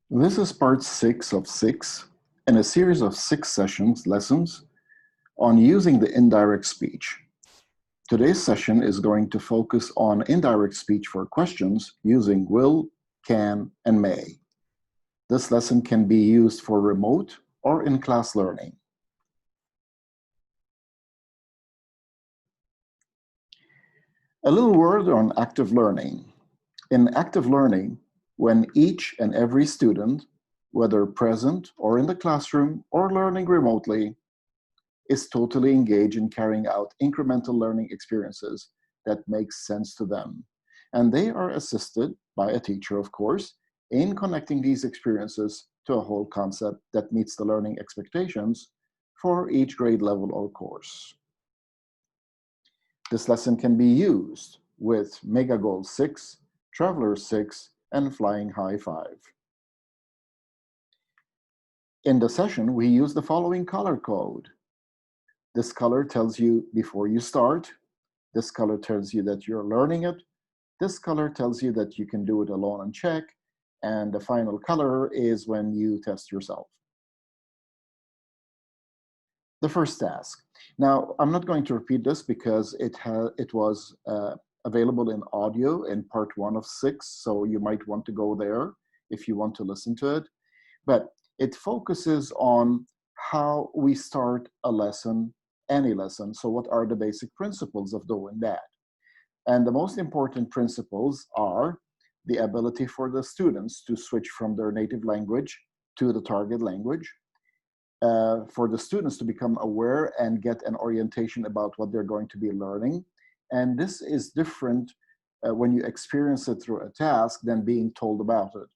This is part 6 of 6 in a series of 6 lessons on using the indirect speech. Today's session is going to focus on indirect speech for questions using will, can, and may. This lesson can be used for remote or in-class learning. A little word on active learning. In active learning, when each and every student, whether present or in the classroom or learning remotely, is totally engaged in carrying out incremental learning experiences that make sense to them. And they are assisted by a teacher, of course, in connecting these experiences to a whole concept that meets the learning expectations for each grade level or course. This lesson can be used with Mega Goal 6, Traveler 6, and Flying High 5. In the session, we use the following color code. This color tells you before you start. This color tells you that you're learning it. This color tells you that you can do it alone and check. And the final color is when you test yourself. The first task. Now, I'm not going to repeat this because it was available in audio in part 1 of 6, so you might want to go there if you want to listen to it. But it focuses on how we start a lesson, any lesson. So what are the basic principles of doing that? And the most important principles are the ability for the students to switch from their native language to the target language, for the students to become aware and get an orientation about what they're going to be learning. And this is different when you experience it through a task than being told about it.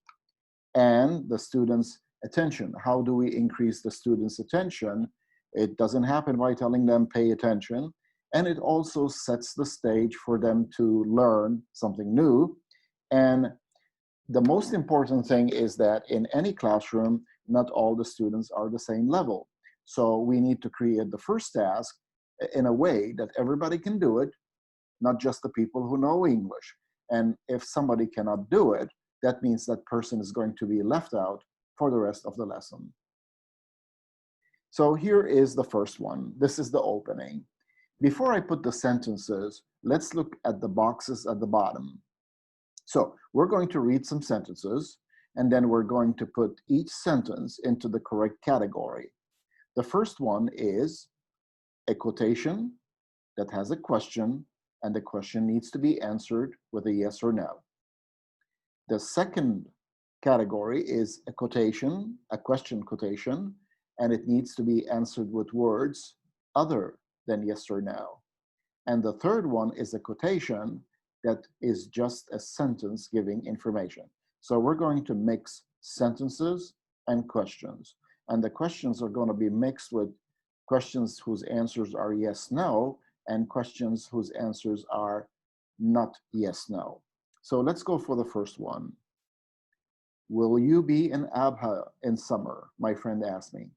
And the students' attention. How do we increase the students' attention? It doesn't happen by telling them pay attention. And it also sets the stage for them to learn something new. And the most important thing is that in any classroom, not all the students are the same level. So we need to create the first task in a way that everybody can do it, not just the people who know English. And if somebody cannot do it, that means that person is going to be left out for the rest of the lesson. So here is the first one. This is the opening. Before I put the sentences, let's look at the boxes at the bottom. So we're going to read some sentences, and then we're going to put each sentence into the correct category. The first one is a quotation that has a question, and the question needs to be answered with a yes or no. The second category is a quotation, a question quotation, and it needs to be answered with words other than yes or no. And the third one is a quotation that is just a sentence giving information. So we're going to mix sentences and questions. And the questions are going to be mixed with questions whose answers are yes, no, and questions whose answers are not yes, no. So let's go for the first one. Will you be in Abha in summer? My friend asked me.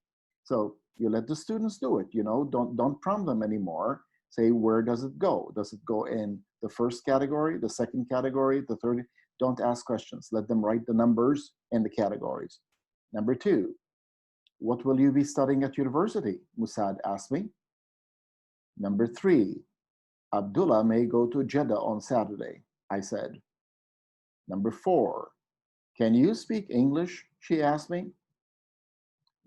So you let the students do it, don't prompt them anymore. Say, where does it go? Does it go in the first category, the second category, the third? Don't ask questions. Let them write the numbers in the categories. Number 2, what will you be studying at university? Musad asked me. Number 3, Abdullah may go to Jeddah on Saturday, I said. Number 4, can you speak English? She asked me.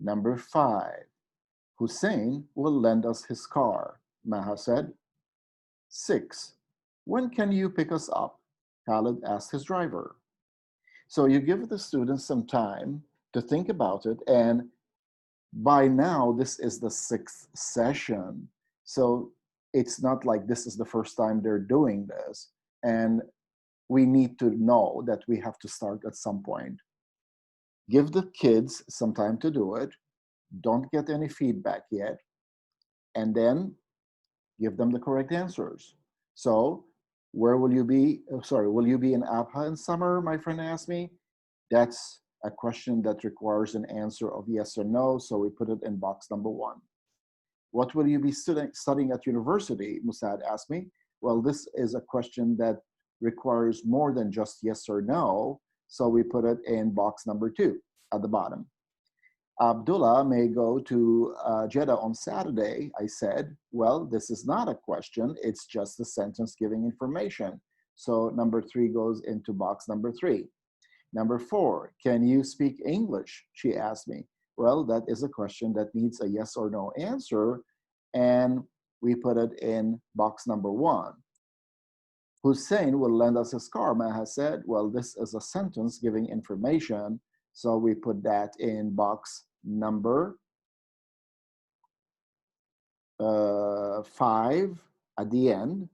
Number 5, Hussein will lend us his car, Maha said. 6, when can you pick us up? Khalid asked his driver. So you give the students some time to think about it, and by now this is the 6th session. So it's not like this is the first time they're doing this, and we need to know that we have to start at some point. Give the kids some time to do it. Don't get any feedback yet, and then give them the correct answers. So where will you be? Will you be in Abha in summer? My friend asked me. That's a question that requires an answer of yes or no, so we put it in box number 1. What will you be studying at university? Musad asked me. Well, this is a question that requires more than just yes or no, so we put it in box number 2. at the bottom. Abdullah may go to Jeddah on Saturday. I said, well, this is not a question. It's just a sentence giving information. So number 3 goes into box number 3. Number 4, can you speak English? She asked me. Well, that is a question that needs a yes or no answer. And we put it in box number 1. Hussein will lend us his car, Maha said. Well, this is a sentence giving information. So we put that in box number 5 at the end.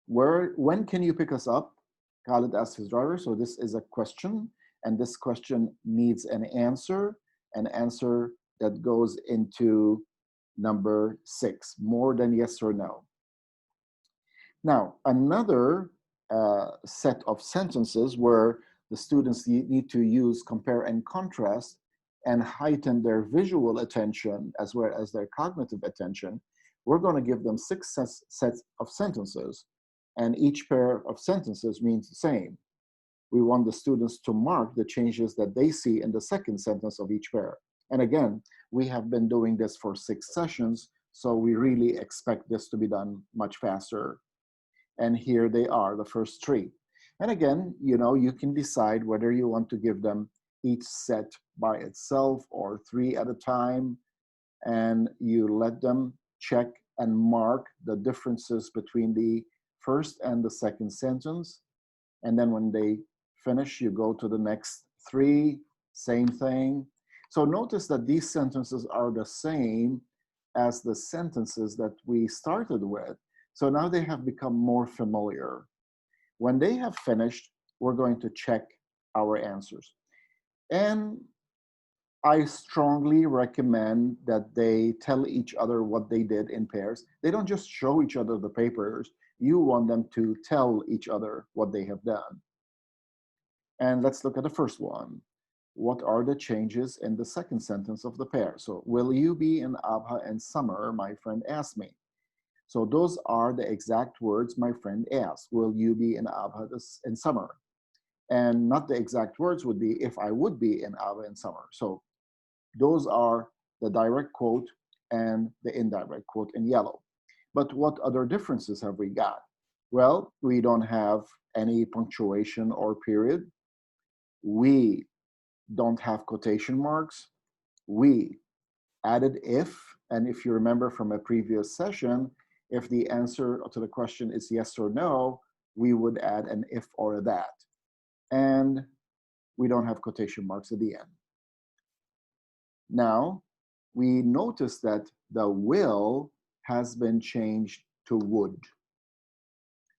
When can you pick us up? Khalid asked his driver. So this is a question, and this question needs an answer that goes into number 6, more than yes or no. Now, another set of sentences where the students need to use compare and contrast and heighten their visual attention as well as their cognitive attention, we're going to give them 6 sets of sentences, and each pair of sentences means the same. We want the students to mark the changes that they see in the second sentence of each pair. And again, we have been doing this for 6 sessions, so we really expect this to be done much faster. And here they are, the first 3. And again, you can decide whether you want to give them each set by itself or 3 at a time, and you let them check and mark the differences between the first and the second sentence. And then when they finish, you go to the next 3, same thing. So notice that these sentences are the same as the sentences that we started with. So now they have become more familiar. When they have finished, we're going to check our answers. And I strongly recommend that they tell each other what they did in pairs. They don't just show each other the papers. You want them to tell each other what they have done. And let's look at the first one. What are the changes in the second sentence of the pair? So, will you be in Abha in summer? My friend asked me. So those are the exact words my friend asked. Will you be in Abha in summer? And not the exact words would be if I would be in Abha in summer. So those are the direct quote and the indirect quote in yellow. But what other differences have we got? Well, we don't have any punctuation or period. We don't have quotation marks. We added if, and if you remember from a previous session, if the answer to the question is yes or no, we would add an if or a that. And we don't have quotation marks at the end. Now, we notice that the will has been changed to would.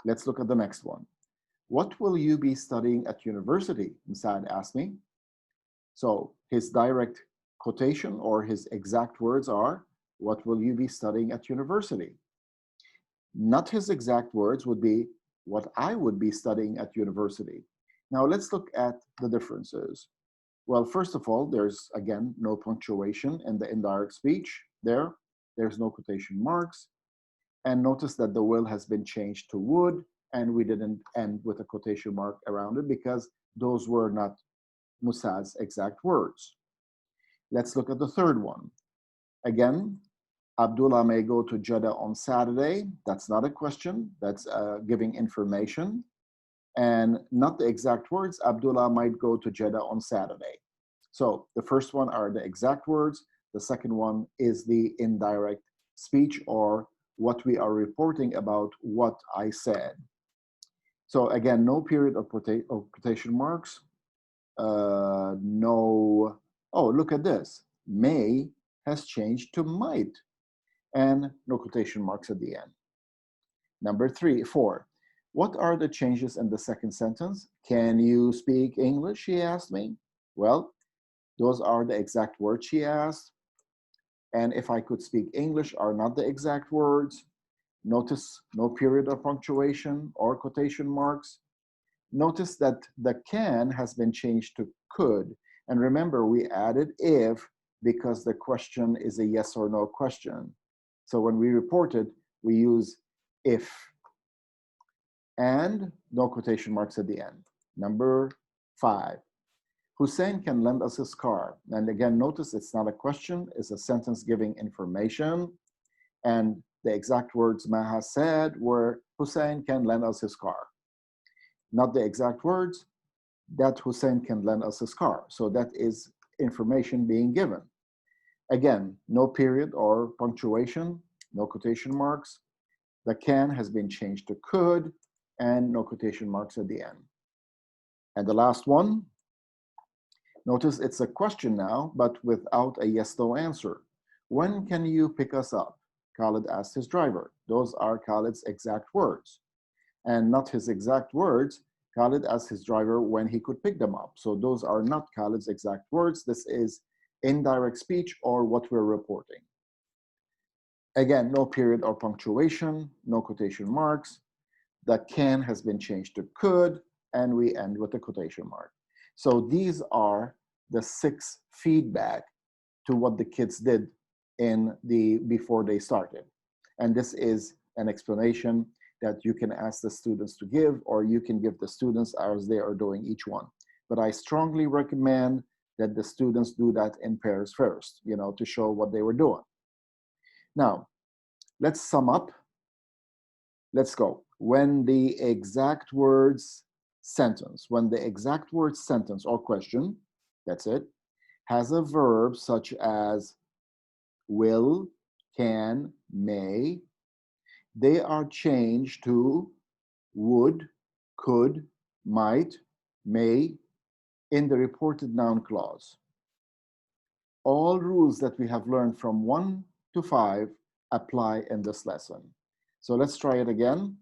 Let's look at the next one. What will you be studying at university? Msad asked me. So his direct quotation or his exact words are, what will you be studying at university? Not his exact words would be, what I would be studying at university. Now let's look at the differences. Well, first of all, there's, again, no punctuation in the indirect speech there. There's no quotation marks. And notice that the will has been changed to would, and we didn't end with a quotation mark around it because those were not Musad's exact words. Let's look at the third one. Again, Abdullah may go to Jeddah on Saturday. That's not a question. That's giving information. And not the exact words. Abdullah might go to Jeddah on Saturday. So the first one are the exact words. The second one is the indirect speech, or what we are reporting about what I said. So again, no period of quotation marks. No, oh, look at this. May has changed to might, and no quotation marks at the end. Number 4. What are the changes in the second sentence? Can you speak English? She asked me. Well, those are the exact words she asked. And if I could speak English are not the exact words. Notice no period of punctuation or quotation marks. Notice that the can has been changed to could. And remember, we added if because the question is a yes or no question. So when we report it, we use if. And no quotation marks at the end. Number 5. Hussein can lend us his car. And again, notice it's not a question, it's a sentence giving information. And the exact words Maha said were, Hussein can lend us his car. Not the exact words, that Hussein can lend us his car. So that is information being given. Again, no period or punctuation, no quotation marks. The can has been changed to could, and no quotation marks at the end. And the last one, notice it's a question now, but without a yes-no answer. When can you pick us up? Khalid asked his driver. Those are Khalid's exact words. And not his exact words, Khalid asked his driver when he could pick them up. So those are not Khalid's exact words. This is indirect speech or what we're reporting. Again, no period or punctuation, no quotation marks. The can has been changed to could, and we end with a quotation mark. So these are the 6 feedback to what the kids did before they started. And this is an explanation that you can ask the students to give, or you can give the students as they are doing each one. But I strongly recommend that the students do that in pairs first, to show what they were doing. Now, let's sum up. Let's go. When the exact words sentence or question, that's it, has a verb such as will, can, may, they are changed to would, could, might, may in the reported noun clause. All rules that we have learned from 1 to 5 apply in this lesson. So let's try it again.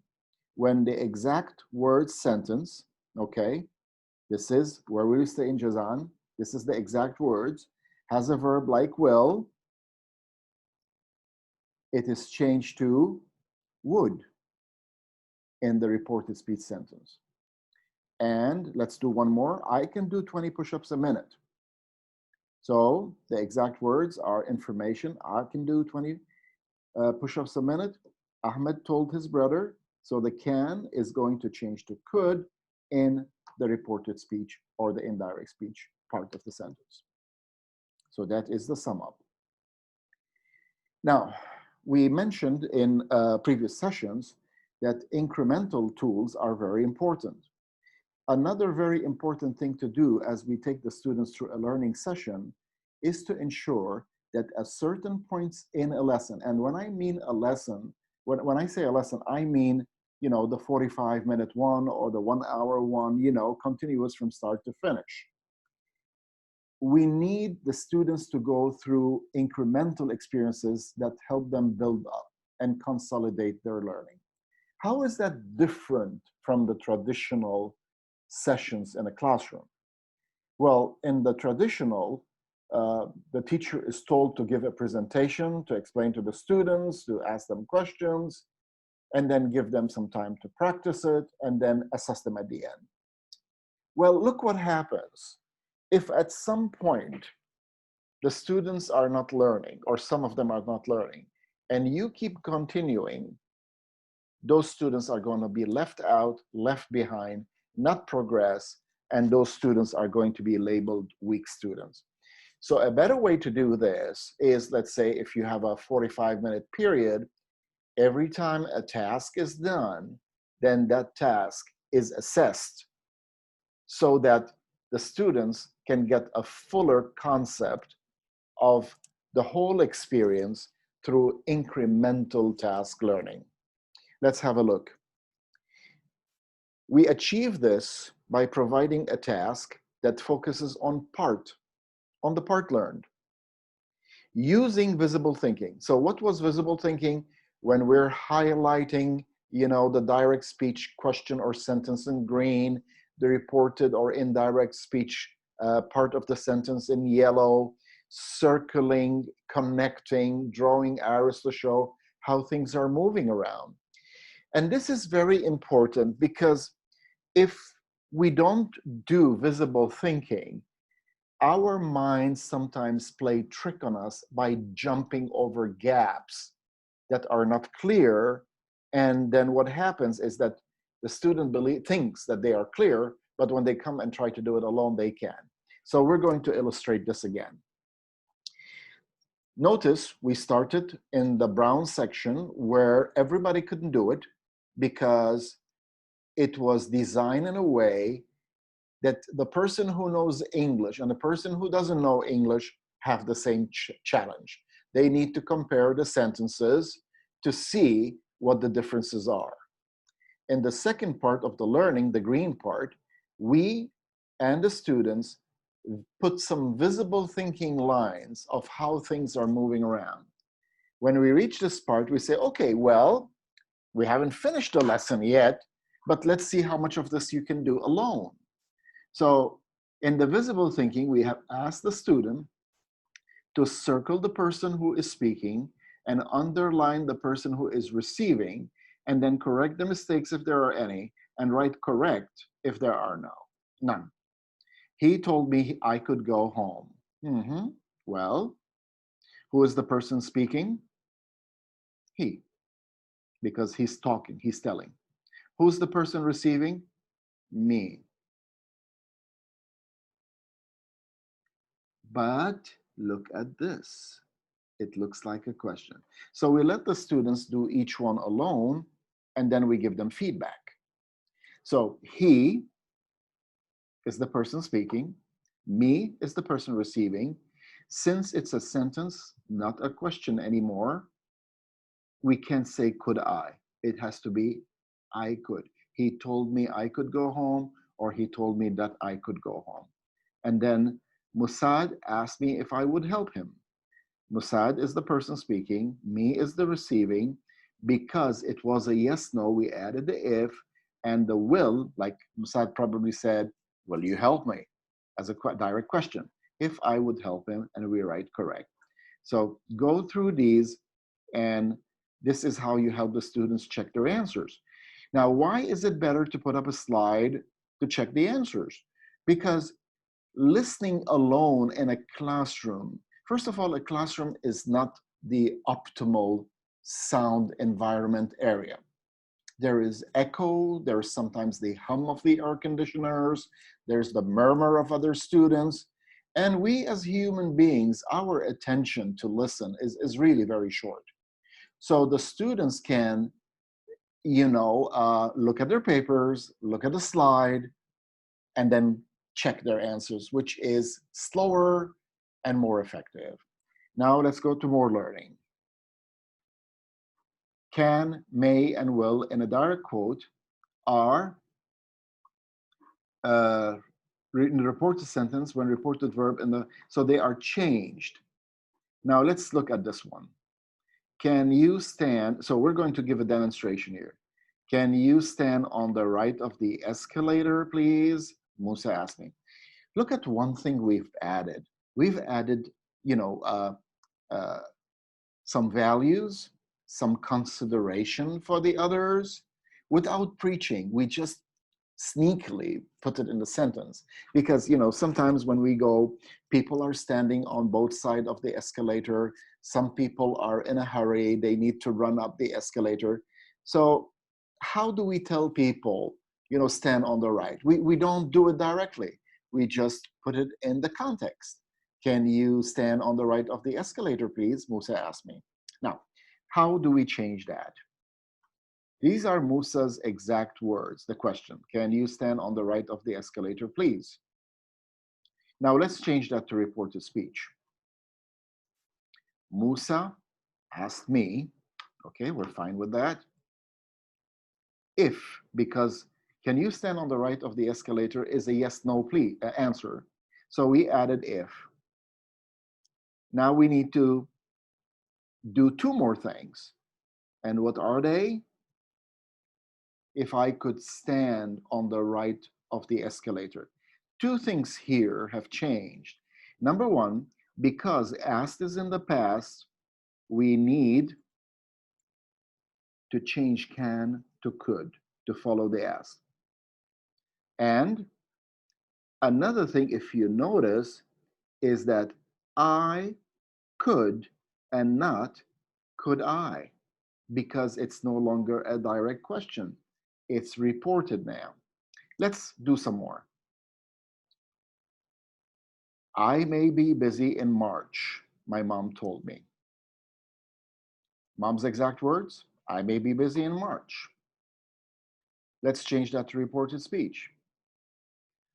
When the exact word sentence, okay, this is where we stay in Jazan, this is the exact words, has a verb like will, it is changed to would in the reported speech sentence. And let's do one more. I can do 20 push-ups a minute. So the exact words are information. I can do 20 push-ups a minute. Ahmed told his brother. So the can is going to change to could in the reported speech or the indirect speech part of the sentence. So that is the sum up. Now, we mentioned in previous sessions that incremental tools are very important. Another very important thing to do as we take the students through a learning session is to ensure that at certain points in a lesson, and when I mean a lesson, when I say a lesson, I mean, the 45-minute one or the 1-hour one, continuous from start to finish. We need the students to go through incremental experiences that help them build up and consolidate their learning. How is that different from the traditional sessions in a classroom? Well, in the traditional, the teacher is told to give a presentation, to explain to the students, to ask them questions, and then give them some time to practice it, and then assess them at the end. Well, look what happens. If at some point the students are not learning, or some of them are not learning, and you keep continuing, those students are going to be left out, left behind, not progress, and those students are going to be labeled weak students. So a better way to do this is, let's say, if you have a 45-minute period, every time a task is done, then that task is assessed so that the students can get a fuller concept of the whole experience through incremental task learning. Let's have a look. We achieve this by providing a task that focuses on the part learned, using visible thinking. So what was visible thinking? When we're highlighting, the direct speech question or sentence in green, the reported or indirect speech part of the sentence in yellow, circling, connecting, drawing arrows to show how things are moving around. And this is very important because if we don't do visible thinking, our minds sometimes play trick on us by jumping over gaps that are not clear. And then what happens is that the student thinks that they are clear, but when they come and try to do it alone, they can. So we're going to illustrate this again. Notice we started in the brown section where everybody couldn't do it because it was designed in a way that the person who knows English and the person who doesn't know English have the same challenge. They need to compare the sentences to see what the differences are. In the second part of the learning, the green part, we and the students put some visible thinking lines of how things are moving around. When we reach this part, we say, okay, well, we haven't finished the lesson yet, but let's see how much of this you can do alone. So in the visible thinking, we have asked the student to circle the person who is speaking and underline the person who is receiving, and then correct the mistakes if there are any, and write correct if there are none. He told me I could go home. Well, who is the person speaking? He, because he's talking, he's telling. Who's the person receiving? Me. But look at this. It looks like a question. So we let the students do each one alone, and then we give them feedback. So he is the person speaking. Me is the person receiving. Since it's a sentence, not a question anymore, we can't say could I. It has to be I could. He told me I could go home, or he told me that I could go home. And then Musad asked me if I would help him. Musad is the person speaking, me is the receiving. Because it was a yes, no, we added the if, and the will, like Musad probably said, will you help me? As a direct question. If I would help him, and we write correct. So go through these, and this is how you help the students check their answers. Now, why is it better to put up a slide to check the answers? Because listening alone in a classroom, first of all, a classroom is not the optimal sound environment area. There is echo, there's sometimes the hum of the air conditioners, there's the murmur of other students. And we as human beings, our attention to listen is really very short. So the students can, look at their papers, look at the slide, and then check their answers, which is slower and more effective. Now let's go to more learning. Can, may, and will in a direct quote are in the reported sentence when reported verb so they are changed. Now let's look at this one. Can you stand, so we're going to give a demonstration here. Can you stand on the right of the escalator, please? Musa asked me. Look at one thing we've added. We've added, some values, some consideration for the others without preaching. We just sneakily put it in the sentence because, sometimes when we go, people are standing on both sides of the escalator. Some people are in a hurry. They need to run up the escalator. So how do we tell people, stand on the right? We don't do it directly. We just put it in the context. Can you stand on the right of the escalator, please? Musa asked me. Now, how do we change that? These are Musa's exact words, the question. Can you stand on the right of the escalator, please? Now, let's change that to reported speech. Musa asked me, okay, we're fine with that. If, because can you stand on the right of the escalator is a yes, no, please answer. So we added if. Now we need to do two more things. And what are they? If I could stand on the right of the escalator. Two things here have changed. Number one, because asked is in the past, we need to change can to could to follow the asked. And another thing, if you notice, is that I could and not could I, because it's no longer a direct question. It's reported now. Let's do some more. I may be busy in March, my mom told me. Mom's exact words, I may be busy in March. Let's change that to reported speech.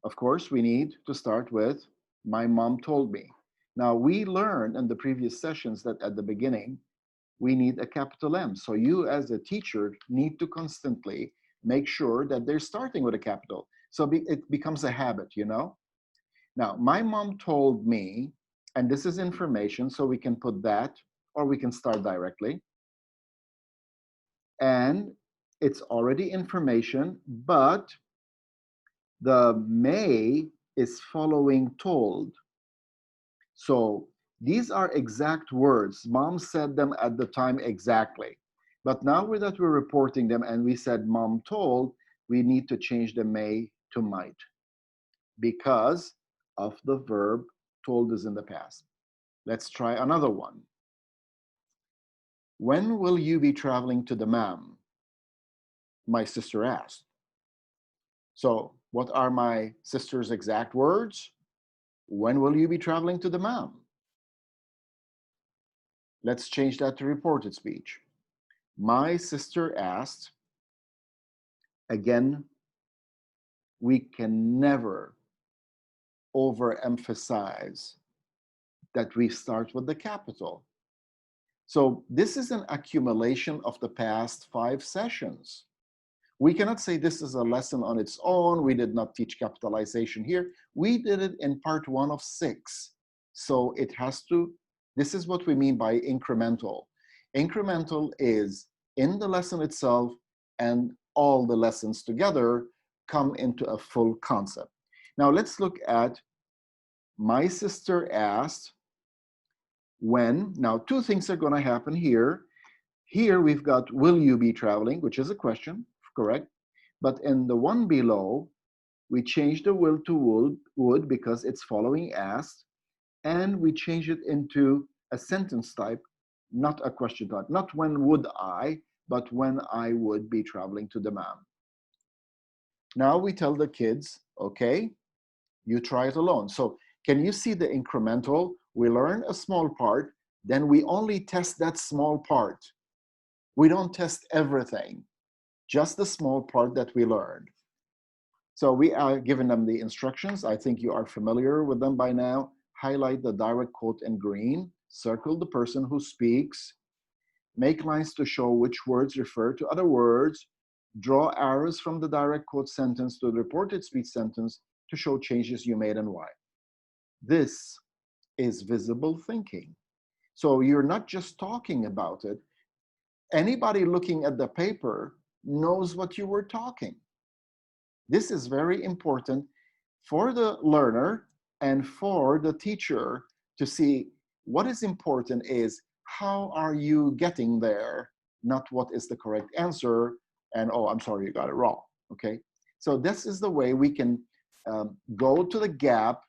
Of course, we need to start with, my mom told me. Now, we learned in the previous sessions that at the beginning, we need a capital M. So you as a teacher need to constantly make sure that they're starting with a capital. So it becomes a habit, you know? Now, my mom told me, and this is information, so we can put that, or we can start directly. And it's already information, but the may is following told. So these are exact words. Mom said them at the time exactly. But now that we're reporting them and we said mom told, we need to change the may to might because of the verb told is in the past. Let's try another one. When will you be traveling to the Dammam? My sister asked. So what are my sister's exact words? When will you be traveling to the Dammam? Let's change that to reported speech. My sister asked. Again, we can never overemphasize that we start with the capital. So this is an accumulation of the past 5 sessions. We cannot say this is a lesson on its own. We did not teach capitalization here. We did it in part 1 of 6. So it has to, this is what we mean by incremental. Incremental is in the lesson itself and all the lessons together come into a full concept. Now let's look at my sister asked when. Now 2 things are going to happen here. Here we've got will you be traveling, which is a question, correct? But in the one below, we change the will to would because it's following asked, and we change it into a sentence type, not a question type. Not when would I, but when I would be traveling to the Dammam. Now we tell the kids, okay, you try it alone. So can you see the incremental? We learn a small part, then we only test that small part. We don't test everything, just the small part that we learned. So we are giving them the instructions. I think you are familiar with them by now. Highlight the direct quote in green, circle the person who speaks, make lines to show which words refer to other words, draw arrows from the direct quote sentence to the reported speech sentence to show changes you made and why. This is visible thinking. So you're not just talking about it. Anybody looking at the paper knows what you were talking. This is very important for the learner and for the teacher to see what is important is how are you getting there, not what is the correct answer, and oh, I'm sorry, you got it wrong, okay? So this is the way we can go to the gap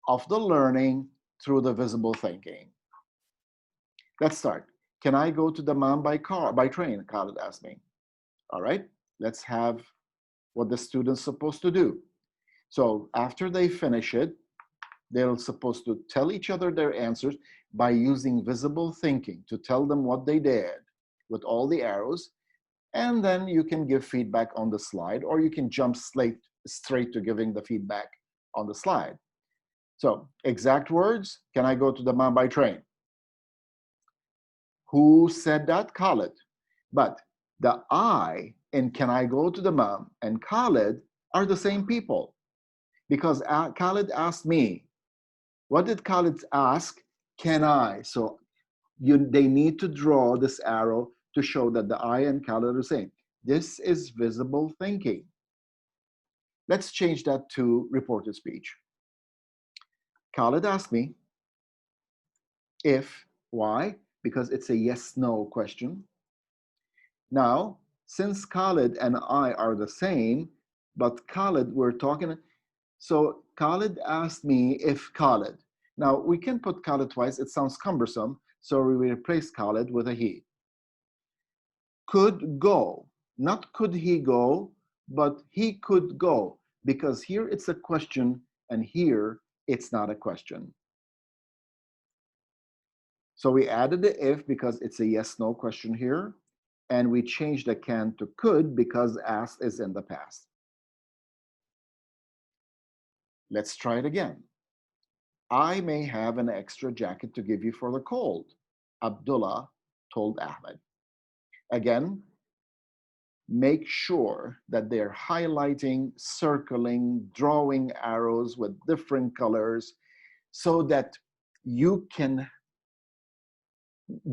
of the learning through the visible thinking. Let's start. Can I go to the Dammam by train? Khalid asked me. All right, let's have what the student's supposed to do. So after they finish it, they're supposed to tell each other their answers by using visible thinking to tell them what they did with all the arrows. And then you can give feedback on the slide, or you can jump straight to giving the feedback on the slide. So exact words, can I go to the Dammam by train? Who said that? Khalid. But the I in can I go to the Dammam and Khalid are the same people. Because Khalid asked me, what did Khalid ask? Can I? So they need to draw this arrow to show that the I and Khalid are the same. This is visible thinking. Let's change that to reported speech. Khalid asked me if, why? Because it's a yes-no question. Now, since Khalid and I are the same, but Khalid, we're talking, so Khalid asked me if Khalid. Now, we can put Khalid twice. It sounds cumbersome, so we replace Khalid with a he. Could go. Not could he go, but he could go. Because here it's a question, and here it's not a question. So we added the if because it's a yes/no question here, and we changed the can to could because asked is in the past. Let's try it again. I may have an extra jacket to give you for the cold, Abdullah told Ahmed. Again, make sure that they're highlighting, circling, drawing arrows with different colors so that you can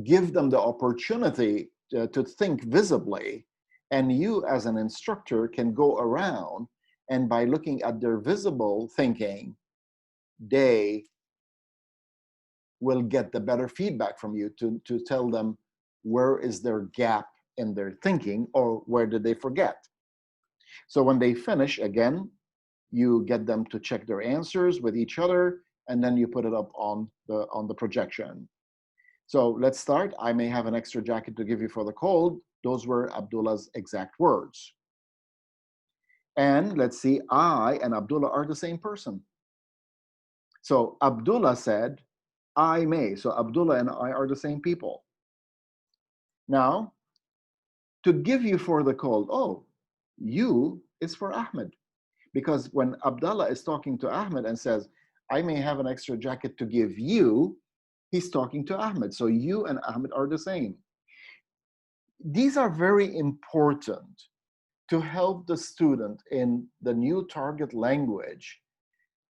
give them the opportunity to think visibly, and you as an instructor can go around and by looking at their visible thinking, they will get the better feedback from you to tell them where is their gap in their thinking or where did they forget. So when they finish, again, you get them to check their answers with each other, and then you put it up on the projection. So let's start. I may have an extra jacket to give you for the cold. Those were Abdullah's exact words. And let's see, I and Abdullah are the same person. So Abdullah said, I may. So Abdullah and I are the same people. Now, to give you for the cold, oh, you is for Ahmed. Because when Abdullah is talking to Ahmed and says, I may have an extra jacket to give you, he's talking to Ahmed. So you and Ahmed are the same. These are very important to help the student in the new target language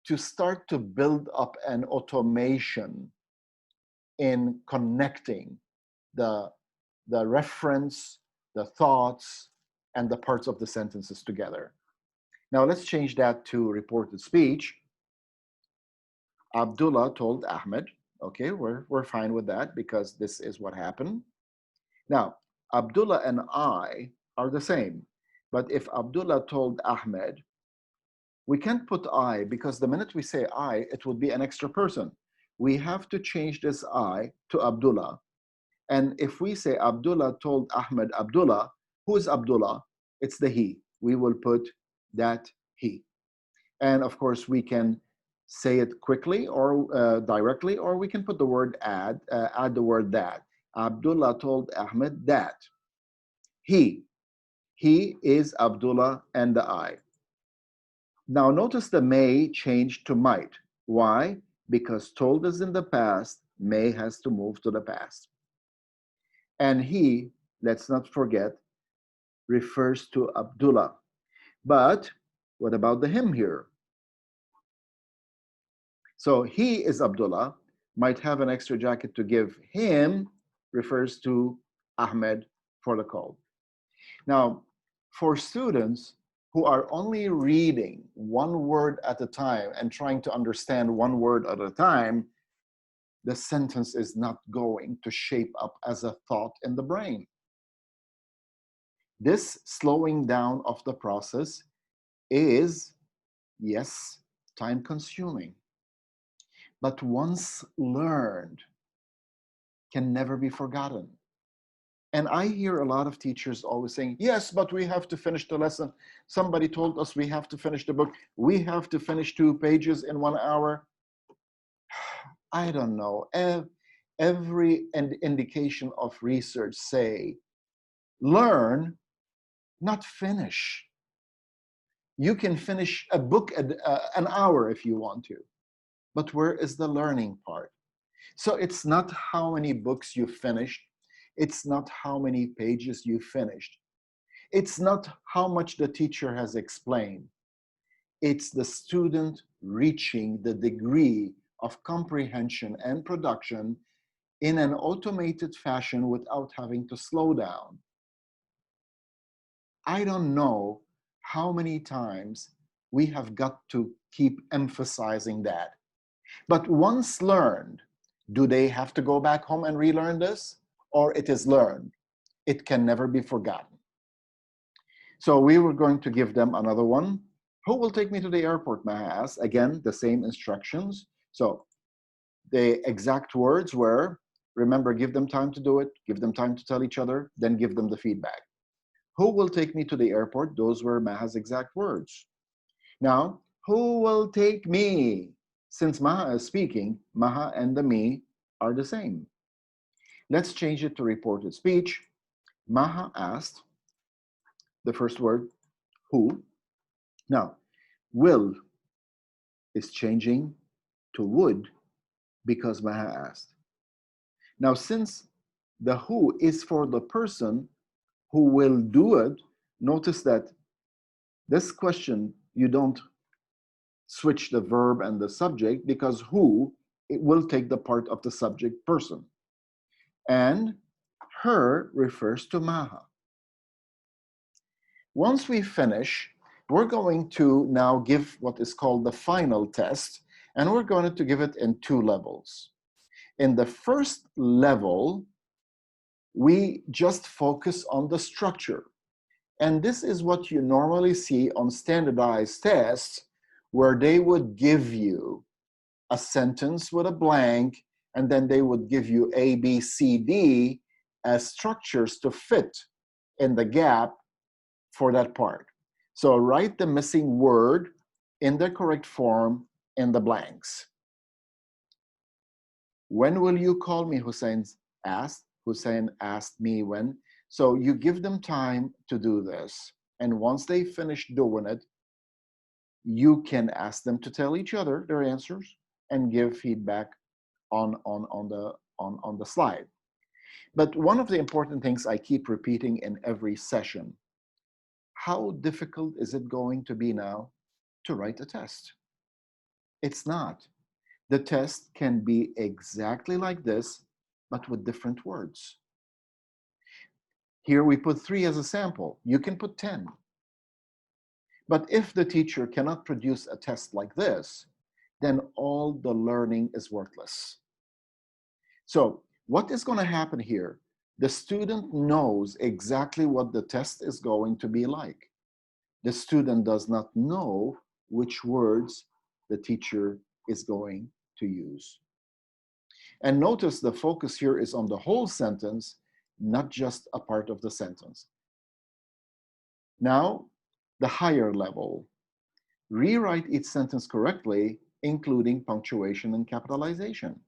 to start to build up an automation in connecting the reference, the thoughts, and the parts of the sentences together. Now let's change that to reported speech. Abdullah told Ahmed, okay, we're fine with that because this is what happened. Now, Abdullah and I are the same. But if Abdullah told Ahmed, we can't put I because the minute we say I, it would be an extra person. We have to change this I to Abdullah. And if we say Abdullah told Ahmed Abdullah, who is Abdullah? It's the he. We will put that he. And of course, we can say it quickly or directly, or we can put the word add the word that. Abdullah told Ahmed that. He is Abdullah and the I. Now notice the may changed to might. Why? Because told is in the past, may has to move to the past. And he, let's not forget, refers to Abdullah. But what about the him here? So he is Abdullah, might have an extra jacket to give him, refers to Ahmed for the call. Now, for students who are only reading one word at a time and trying to understand one word at a time, the sentence is not going to shape up as a thought in the brain. This slowing down of the process is, yes, time consuming, but once learned, can never be forgotten. And I hear a lot of teachers always saying, yes, but we have to finish the lesson. Somebody told us we have to finish the book. We have to finish 2 pages in 1 hour. I don't know. Every indication of research say, learn, not finish. You can finish a book an hour if you want to, but where is the learning part? So it's not how many books you finished. It's not how many pages you finished. It's not how much the teacher has explained. It's the student reaching the degree of comprehension and production in an automated fashion without having to slow down. I don't know how many times we have got to keep emphasizing that. But once learned, do they have to go back home and relearn this? Or it is learned? It can never be forgotten. So we were going to give them another one. Who will take me to the airport, Maha asked. Again, the same instructions. So the exact words were, remember, give them time to do it, give them time to tell each other, then give them the feedback. Who will take me to the airport? Those were Maha's exact words. Now, who will take me? Since Maha is speaking, Maha and the me are the same. Let's change it to reported speech. Maha asked, the first word, who. Now, will is changing to would because Maha asked. Now, since the who is for the person who will do it, notice that this question, you don't switch the verb and the subject because who, it will take the part of the subject person. And her refers to Maha. Once we finish, we're going to now give what is called the final test, and we're going to give it in 2 levels. In the first level, we just focus on the structure. And this is what you normally see on standardized tests, where they would give you a sentence with a blank, and then they would give you A, B, C, D as structures to fit in the gap for that part. So write the missing word in the correct form in the blanks. When will you call me? Hussein asked. Hussein asked me when. So you give them time to do this. And once they finish doing it, you can ask them to tell each other their answers and give feedback on the slide. But one of the important things I keep repeating in every session, how difficult is it going to be now to write a test? It's not. The test can be exactly like this, but with different words. Here we put 3 as a sample. You can put 10. But if the teacher cannot produce a test like this, then all the learning is worthless. So what is going to happen here? The student knows exactly what the test is going to be like. The student does not know which words the teacher is going to use. And notice the focus here is on the whole sentence, not just a part of the sentence. Now, the higher level. Rewrite each sentence correctly, including punctuation and capitalization.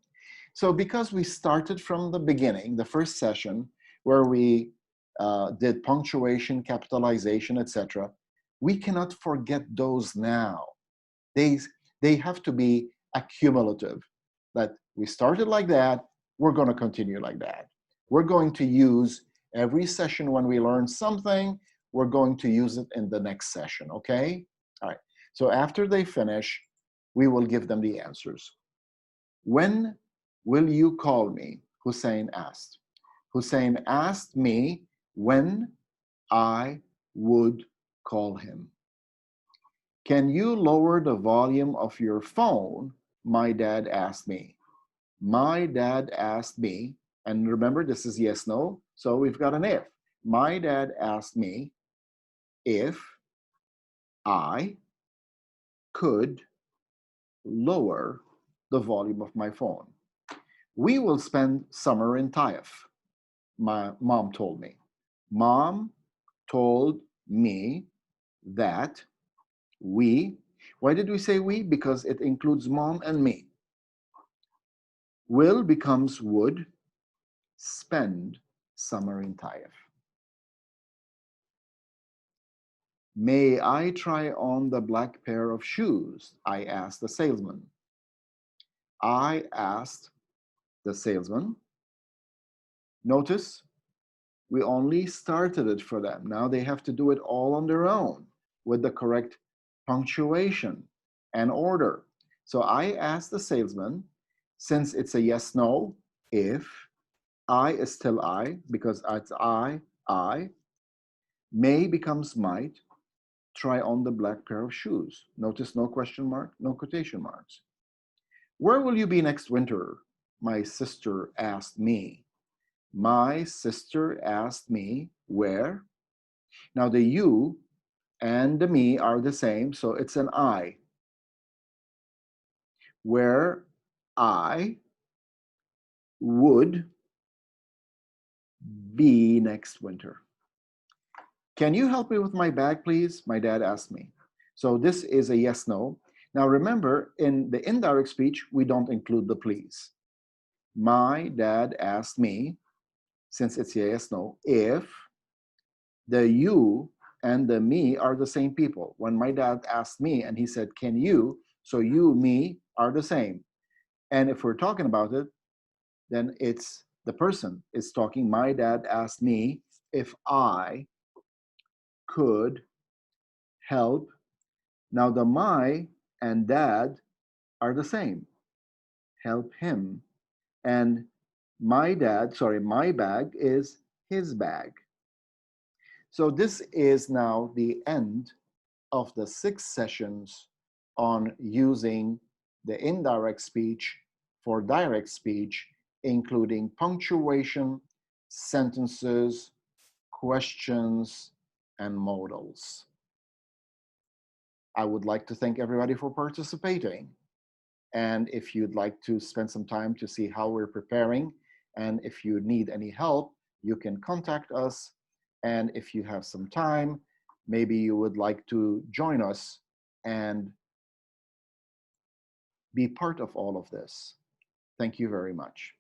So because we started from the beginning, the first session, where we did punctuation, capitalization, etc., we cannot forget those now. They have to be accumulative. That we started like that, we're going to continue like that. We're going to use every session when we learn something, we're going to use it in the next session, okay? All right, so after they finish, we will give them the answers. When will you call me? Hussein asked. Hussein asked me when I would call him. Can you lower the volume of your phone? My dad asked me. My dad asked me, and remember this is yes, no, so we've got an if. My dad asked me if I could lower the volume of my phone. We will spend summer in Taif, my mom told me. Mom told me that we, why did we say we? Because it includes mom and me. Will becomes would spend summer in Taif. May I try on the black pair of shoes? I asked the salesman. I asked the salesman. Notice we only started it for them. Now they have to do it all on their own with the correct punctuation and order. So I asked the salesman, since it's a yes, no, if I is still I, because it's I, may becomes might, try on the black pair of shoes. Notice no question mark, no quotation marks. Where will you be next winter? My sister asked me. My sister asked me where. Now the you and the me are the same, so it's an I. Where I would be next winter. Can you help me with my bag, please? My dad asked me. So this is a yes, no. Now remember, in the indirect speech, we don't include the please. My dad asked me, since it's yes, no, if the you and the me are the same people. When my dad asked me and he said, can you? So you, me are the same. And if we're talking about it, then it's the person is talking. My dad asked me if I could help. Now the my and dad are the same. Help him. And my bag is his bag. So this is now the end of the 6 sessions on using the indirect speech for direct speech, including punctuation, sentences, questions, and modals. I would like to thank everybody for participating. And if you'd like to spend some time to see how we're preparing, and if you need any help, you can contact us. And if you have some time, maybe you would like to join us and be part of all of this. Thank you very much.